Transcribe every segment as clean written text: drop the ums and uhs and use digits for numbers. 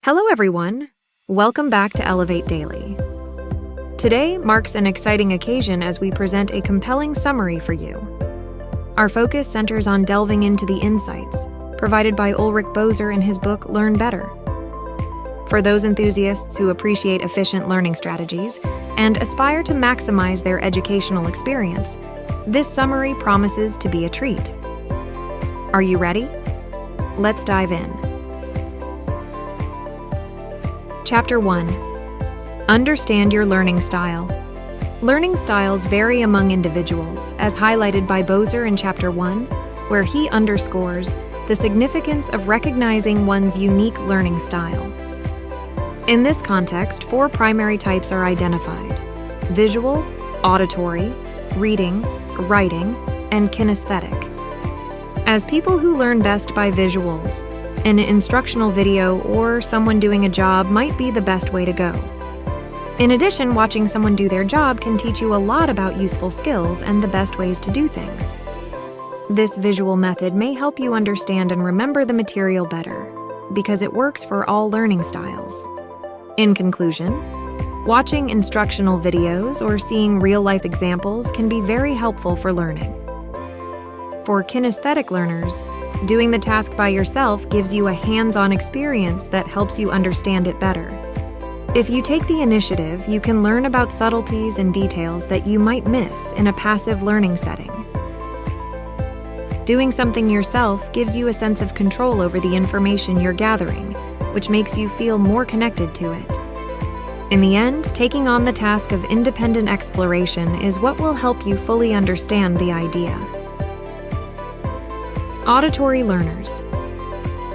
Hello everyone, welcome back to Elevate Daily. Today marks an exciting occasion as we present a compelling summary for you. Our focus centers on delving into the insights provided by Ulrish Boser in his book Learn Better. For those enthusiasts who appreciate efficient learning strategies and aspire to maximize their educational experience, this summary promises to be a treat. Are you ready? Let's dive in. Chapter 1. Understand your learning style. Learning styles vary among individuals, as highlighted by Boser in Chapter 1, where he underscores the significance of recognizing one's unique learning style. In this context, 4 primary types are identified: visual, auditory, reading, writing, and kinesthetic. As people who learn best by visuals, an instructional video or someone doing a job might be the best way to go. In addition, watching someone do their job can teach you a lot about useful skills and the best ways to do things. This visual method may help you understand and remember the material better, because it works for all learning styles. In conclusion, watching instructional videos or seeing real-life examples can be very helpful for learning. For kinesthetic learners, doing the task by yourself gives you a hands-on experience that helps you understand it better. If you take the initiative, you can learn about subtleties and details that you might miss in a passive learning setting. Doing something yourself gives you a sense of control over the information you're gathering, which makes you feel more connected to it. In the end, taking on the task of independent exploration is what will help you fully understand the idea. Auditory learners.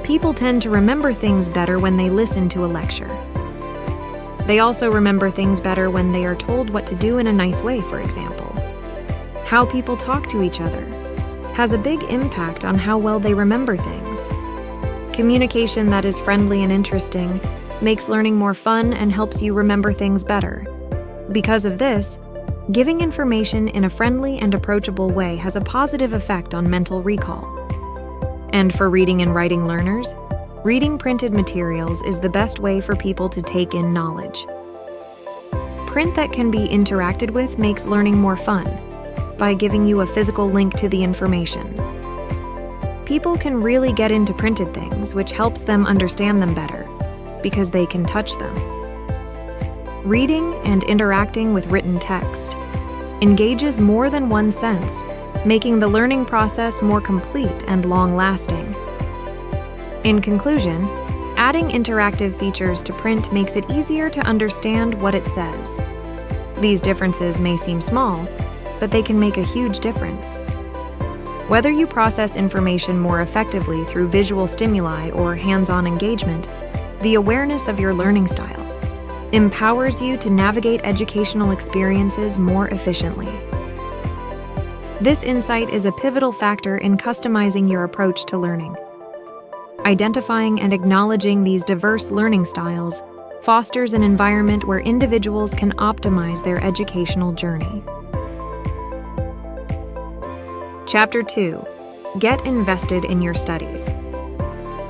People tend to remember things better when they listen to a lecture. They also remember things better when they are told what to do in a nice way, for example. How people talk to each other has a big impact on how well they remember things. Communication that is friendly and interesting makes learning more fun and helps you remember things better. Because of this, giving information in a friendly and approachable way has a positive effect on mental recall. And for reading and writing learners, reading printed materials is the best way for people to take in knowledge. Print that can be interacted with makes learning more fun by giving you a physical link to the information. People can really get into printed things, which helps them understand them better because they can touch them. Reading and interacting with written text engages more than one sense, making the learning process more complete and long-lasting. In conclusion, adding interactive features to print makes it easier to understand what it says. These differences may seem small, but they can make a huge difference. Whether you process information more effectively through visual stimuli or hands-on engagement, the awareness of your learning style empowers you to navigate educational experiences more efficiently. This insight is a pivotal factor in customizing your approach to learning. Identifying and acknowledging these diverse learning styles fosters an environment where individuals can optimize their educational journey. Chapter 2. Get invested in your studies.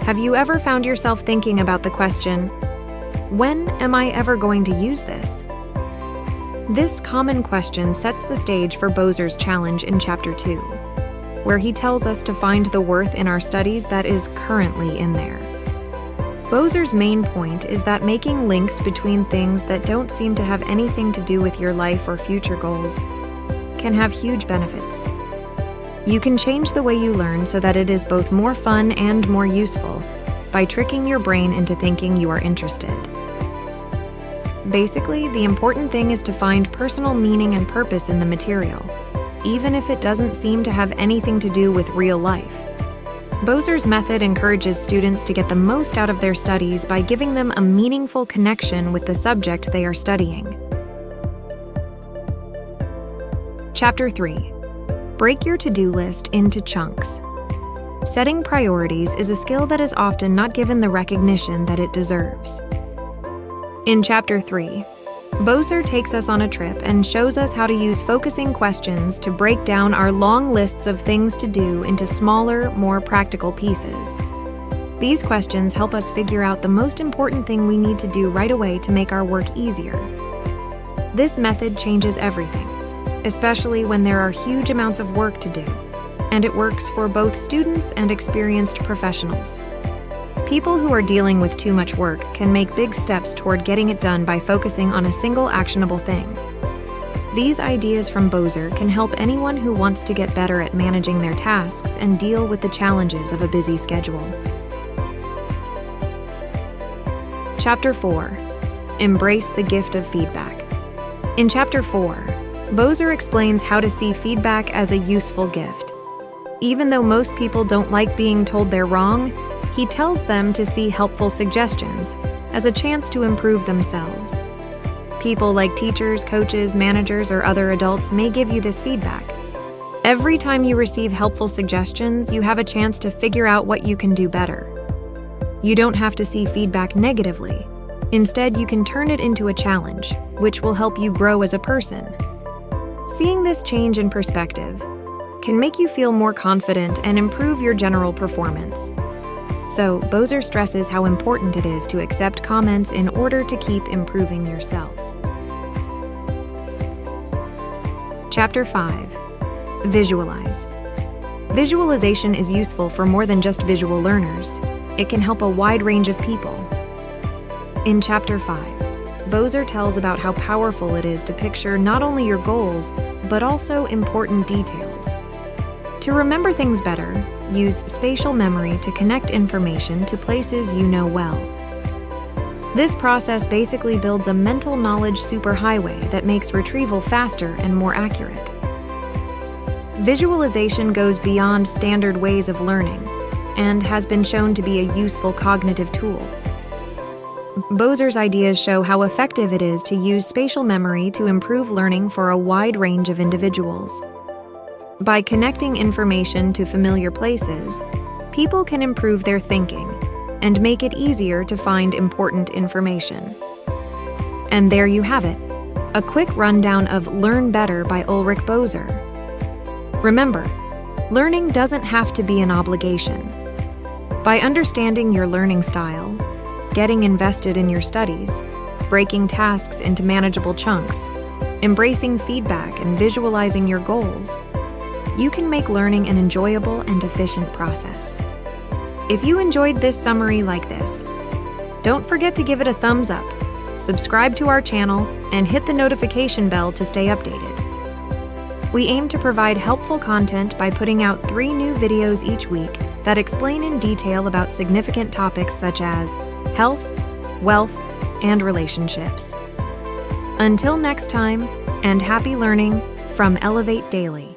Have you ever found yourself thinking about the question, when am I ever going to use this? This common question sets the stage for Boser's challenge in Chapter 2, where he tells us to find the worth in our studies that is currently in there. Boser's main point is that making links between things that don't seem to have anything to do with your life or future goals can have huge benefits. You can change the way you learn so that it is both more fun and more useful by tricking your brain into thinking you are interested. Basically, the important thing is to find personal meaning and purpose in the material, even if it doesn't seem to have anything to do with real life. Boser's method encourages students to get the most out of their studies by giving them a meaningful connection with the subject they are studying. Chapter 3. Break your to-do list into chunks. Setting priorities is a skill that is often not given the recognition that it deserves. In Chapter 3, Boser takes us on a trip and shows us how to use focusing questions to break down our long lists of things to do into smaller, more practical pieces. These questions help us figure out the most important thing we need to do right away to make our work easier. This method changes everything, especially when there are huge amounts of work to do, and it works for both students and experienced professionals. People who are dealing with too much work can make big steps toward getting it done by focusing on a single actionable thing. These ideas from Boser can help anyone who wants to get better at managing their tasks and deal with the challenges of a busy schedule. Chapter 4. Embrace the gift of feedback. In Chapter 4, Boser explains how to see feedback as a useful gift. Even though most people don't like being told they're wrong, he tells them to see helpful suggestions as a chance to improve themselves. People like teachers, coaches, managers, or other adults may give you this feedback. Every time you receive helpful suggestions, you have a chance to figure out what you can do better. You don't have to see feedback negatively. Instead, you can turn it into a challenge, which will help you grow as a person. Seeing this change in perspective can make you feel more confident and improve your general performance. So, Boser stresses how important it is to accept comments in order to keep improving yourself. Chapter 5. Visualize. Visualization is useful for more than just visual learners. It can help a wide range of people. In Chapter 5, Boser tells about how powerful it is to picture not only your goals, but also important details. To remember things better, use spatial memory to connect information to places you know well. This process basically builds a mental knowledge superhighway that makes retrieval faster and more accurate. Visualization goes beyond standard ways of learning and has been shown to be a useful cognitive tool. Boser's ideas show how effective it is to use spatial memory to improve learning for a wide range of individuals. By connecting information to familiar places, people can improve their thinking and make it easier to find important information. And there you have it, a quick rundown of Learn Better by Ulrich Boser. Remember, learning doesn't have to be an obligation. By understanding your learning style, getting invested in your studies, breaking tasks into manageable chunks, embracing feedback, and visualizing your goals, you can make learning an enjoyable and efficient process. If you enjoyed this summary like this, don't forget to give it a thumbs up, subscribe to our channel, and hit the notification bell to stay updated. We aim to provide helpful content by putting out 3 new videos each week that explain in detail about significant topics such as health, wealth, and relationships. Until next time, and happy learning from Elevate Daily.